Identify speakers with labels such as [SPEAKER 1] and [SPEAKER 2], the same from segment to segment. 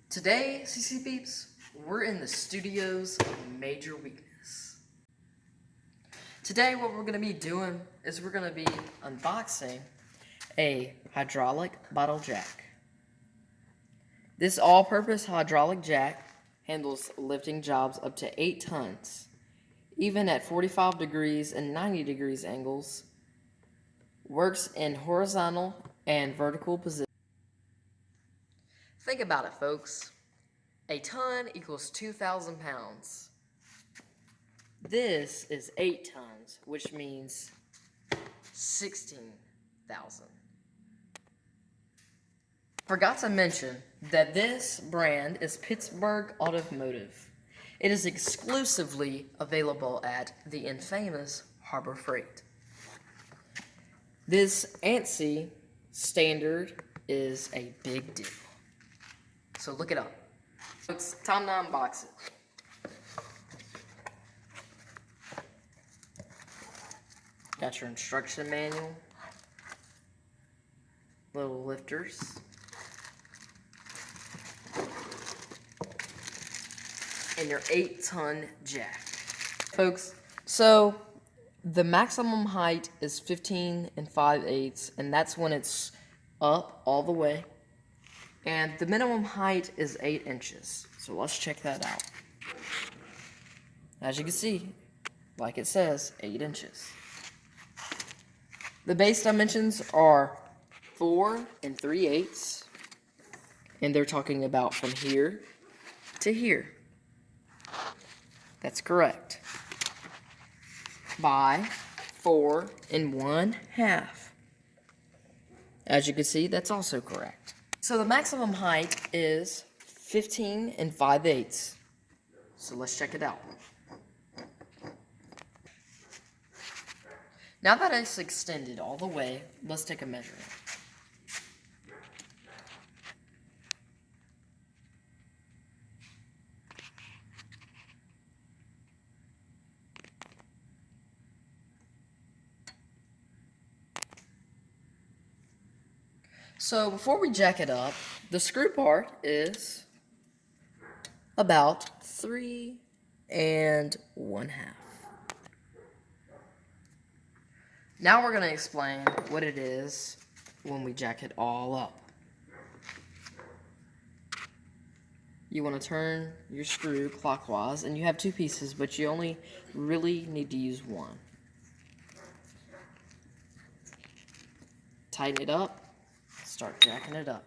[SPEAKER 1] Today, CC Peeps, we're in the studios of Major Weakness. Today, what we're going to be doing is we're going to be unboxing a hydraulic bottle jack. This all-purpose hydraulic jack handles lifting jobs up to 8 tons, even at 45 degrees and 90 degrees angles, works in horizontal and vertical positions. Think about it, folks. A ton equals 2,000 pounds. This is 8 tons, which means 16,000. Forgot to mention that this brand is Pittsburgh Automotive. It is exclusively available at the infamous Harbor Freight. This ANSI standard is a big deal. So look it up. It's time to unbox it. Got your instruction manual, little lifters, and your 8-ton jack. Folks, so the maximum height is 15 5/8, and that's when it's up all the way. And the minimum height is 8 inches. So let's check that out. As you can see, like it says, 8 inches. The base dimensions are 4 3/8. And they're talking about from here to here. That's correct. By 4 1/2. As you can see, that's also correct. So the maximum height is 15 5/8. So let's check it out. Now that it's extended all the way, let's take a measurement. So before we jack it up, the screw part is about 3 1/2. Now we're going to explain what it is when we jack it all up. You want to turn your screw clockwise, and you have 2 pieces, but you only really need to use 1. Tighten it up. Start jacking it up.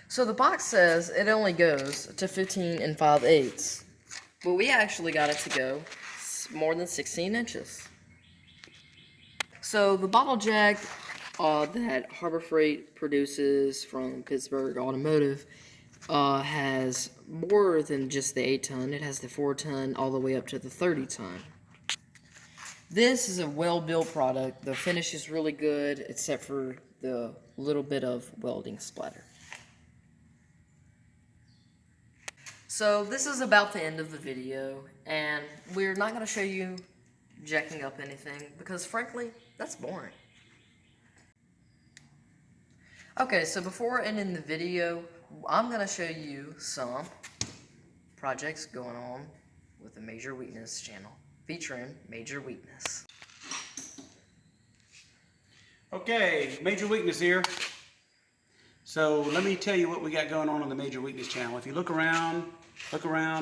[SPEAKER 1] So the box says it only goes to 15 5/8, but we actually got it to go more than 16 inches. So the bottle jack that Harbor Freight produces from Pittsburgh Automotive has more than just the 8-ton. It has the 4-ton all the way up to the 30-ton. This is a well-built product. The finish is really good, except for the little bit of welding splatter. So this is about the end of the video, and we're not going to show you jacking up anything, because frankly, that's boring. Okay, so before ending the video, I'm going to show you some projects going on with the Major Weakness channel, featuring Major Weakness.
[SPEAKER 2] Okay, Major Weakness here. So let me tell you what we got going on the Major Weakness channel. If you look around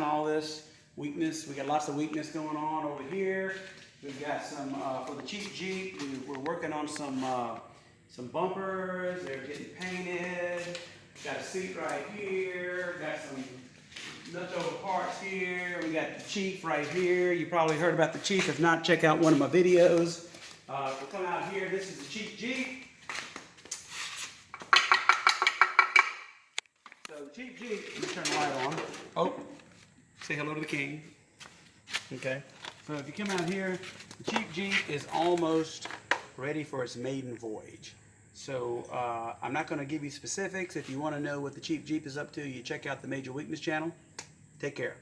[SPEAKER 2] all this weakness, we got lots of weakness going on over here. We've got some, for the cheap Jeep, we're working on some bumpers. They're getting painted. Got a seat right here. Got some leftover parts here. We got the Chief right here. You probably heard about the Chief. If not, check out one of my videos. We'll come out here. This is the Chief Jeep. So the Chief Jeep, let me turn the light on. Oh, say hello to the king. Okay. So if you come out here, the Chief Jeep is almost ready for its maiden voyage. So I'm not going to give you specifics. If you want to know what the Chief Jeep is up to, you check out the Major Weakness channel. Take care.